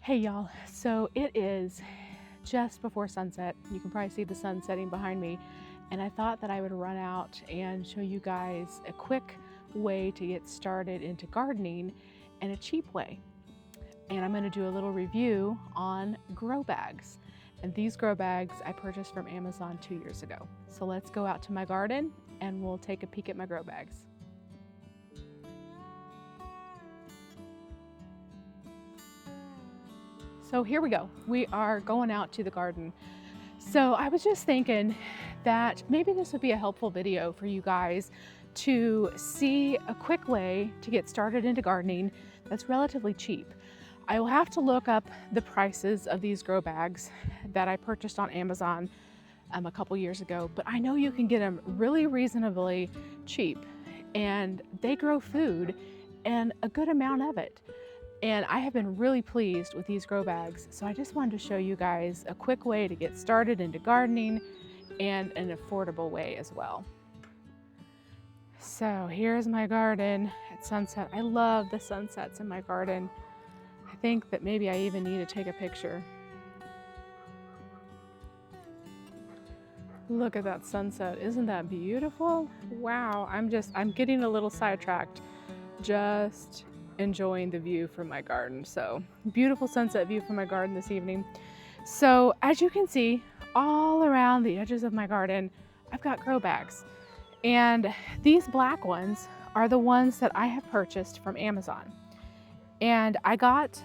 Hey y'all, so it is just before sunset. You can probably see the sun setting behind me, and I thought that I would run out and show you guys a quick way to get started into gardening and a cheap way. And I'm going to do a little review on grow bags. And these grow bags I purchased from Amazon 2 years ago. So let's go out to my garden and we'll take a peek at my grow bags. So here we go. We are going out to the garden. So I was just thinking that maybe this would be a helpful video for you guys to see a quick way to get started into gardening that's relatively cheap. I will have to look up the prices of these grow bags that I purchased on Amazon a couple years ago, but I know you can get them really reasonably cheap, and they grow food and a good amount of it. And I have been really pleased with these grow bags. So I just wanted to show you guys a quick way to get started into gardening and an affordable way as well. So here's my garden at sunset. I love the sunsets in my garden. I think that maybe I even need to take a picture. Look at that sunset. Isn't that beautiful? Wow, I'm getting a little sidetracked. Just enjoying the view from my garden. So beautiful sunset view from my garden this evening. So as you can see, all around the edges of my garden, I've got grow bags. And these black ones are the ones that I have purchased from Amazon. And I got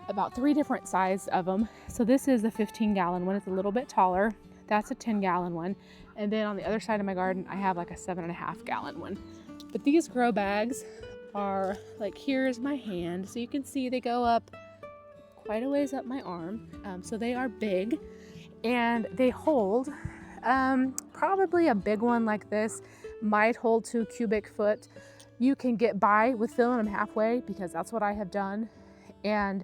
about 3 different sizes of them. So this is a 15-gallon one. It's a little bit taller. That's a 10-gallon one. And then on the other side of my garden, I have like a 7.5-gallon one. But these grow bags are like, here's my hand, so you can see they go up quite a ways up my arm, so they are big, and they hold probably a big one like this might hold 2 cubic foot. You can get by with filling them halfway, because that's what I have done, and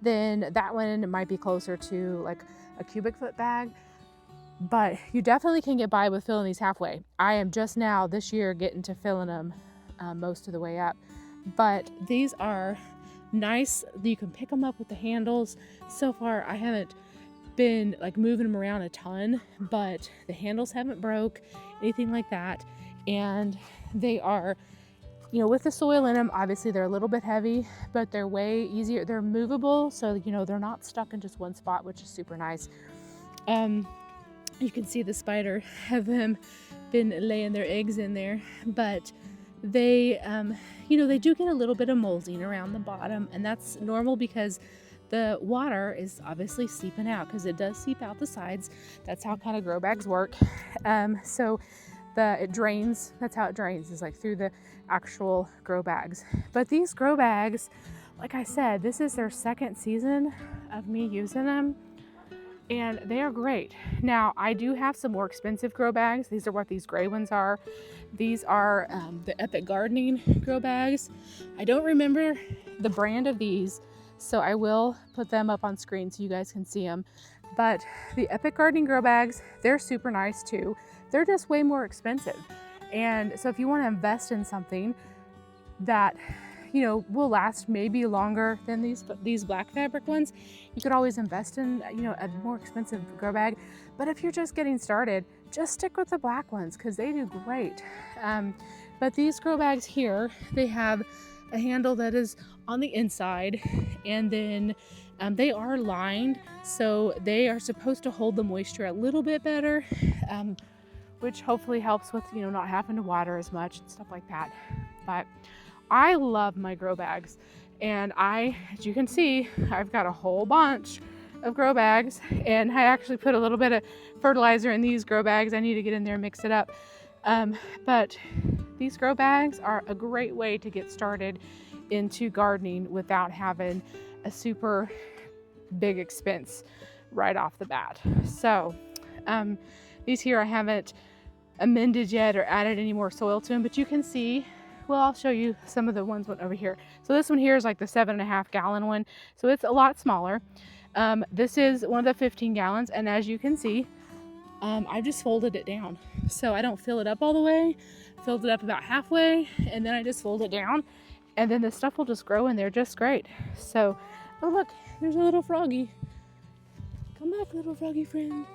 then that one might be closer to like a cubic foot bag, but you definitely can get by with filling these halfway. I am just now this year getting to filling them most of the way up, but these are nice. You can pick them up with the handles. So far I haven't been like moving them around a ton, but the handles haven't broke, anything like that. And they are, you know, with the soil in them, obviously they're a little bit heavy, but they're way easier. They're movable, so you know they're not stuck in just one spot, which is super nice. You can see the spider have them been laying their eggs in there, but they you know, they do get a little bit of molding around the bottom, and that's normal because the water is obviously seeping out, because it does seep out the sides. That's how kind of grow bags work. So it drains. That's how it drains, is like through the actual grow bags. But these grow bags, like I said, this is their 2nd season of me using them, and they are great. Now, I do have some more expensive grow bags. These are what these gray ones are. These are the Epic Gardening grow bags. I don't remember the brand of these, so I will put them up on screen so you guys can see them. But the Epic Gardening grow bags, they're super nice too. They're just way more expensive. And so if you want to invest in something that, you know, will last maybe longer than these black fabric ones, you could always invest in, you know, a more expensive grow bag. But if you're just getting started, just stick with the black ones, because they do great. But these grow bags here, they have a handle that is on the inside, and then they are lined, so they are supposed to hold the moisture a little bit better, which hopefully helps with, you know, not having to water as much and stuff like that. But I love my grow bags, and as you can see, I've got a whole bunch of grow bags, and I actually put a little bit of fertilizer in these grow bags. I need to get in there and mix it up. But these grow bags are a great way to get started into gardening without having a super big expense right off the bat. So these here I haven't amended yet or added any more soil to them, but you can see, well, I'll show you some of the ones over here. So this one here is like the 7.5-gallon one, so it's a lot smaller. This is one of the 15 gallons, and as you can see, I just folded it down, so I don't fill it up all the way. Filled it up about halfway, and then I just fold it down, and then the stuff will just grow in there just great. So Oh look, there's a little froggy. Come back, little froggy friend.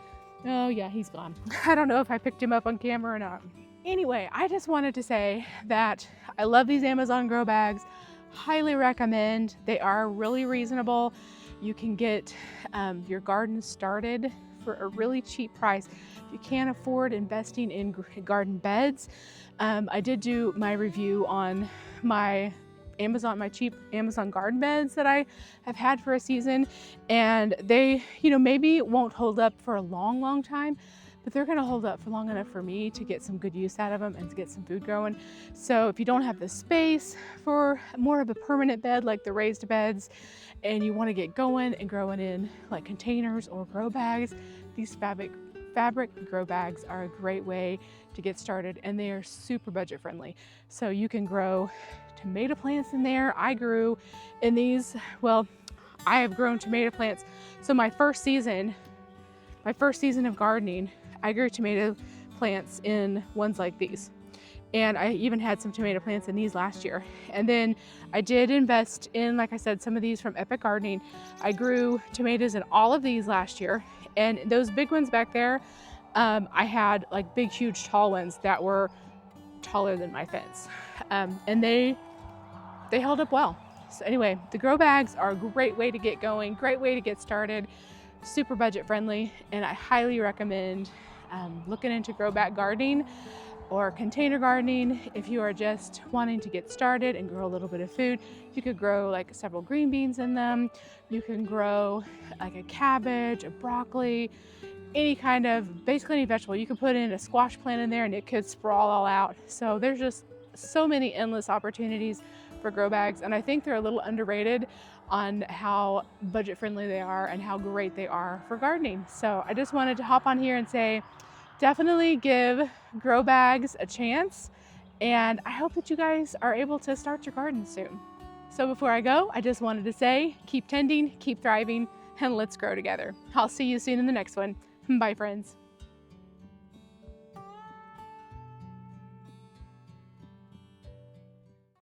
Oh yeah, he's gone. I don't know if I picked him up on camera or not. Anyway, I just wanted to say that I love these Amazon grow bags. Highly recommend. They are really reasonable. You can get your garden started for a really cheap price. If you can't afford investing in garden beds, I did do my review on my cheap Amazon garden beds that I have had for a season, and they, maybe won't hold up for a long time, but they're gonna hold up for long enough for me to get some good use out of them and to get some food growing. So if you don't have the space for more of a permanent bed like the raised beds, and you wanna get going and growing in like containers or grow bags, these fabric grow bags are a great way to get started, and they are super budget friendly. So you can grow tomato plants in there. I grew in these, well, I have grown tomato plants. So my first season of gardening, I grew tomato plants in ones like these. And I even had some tomato plants in these last year. And then I did invest in, like I said, some of these from Epic Gardening. I grew tomatoes in all of these last year. And those big ones back there, I had like big, huge, tall ones that were taller than my fence. And they held up well. So anyway, the grow bags are a great way to get going, great way to get started, super budget friendly, and I highly recommend looking into grow bag gardening or container gardening. If you are just wanting to get started and grow a little bit of food, you could grow like several green beans in them. You can grow like a cabbage, a broccoli, basically any vegetable. You can put in a squash plant in there and it could sprawl all out. So there's just so many endless opportunities for grow bags, and I think they're a little underrated on how budget friendly they are and how great they are for gardening. So I just wanted to hop on here and say, definitely give grow bags a chance, and I hope that you guys are able to start your garden soon. So before I go, I just wanted to say, keep tending, keep thriving, and let's grow together. I'll see you soon in the next one. Bye, friends.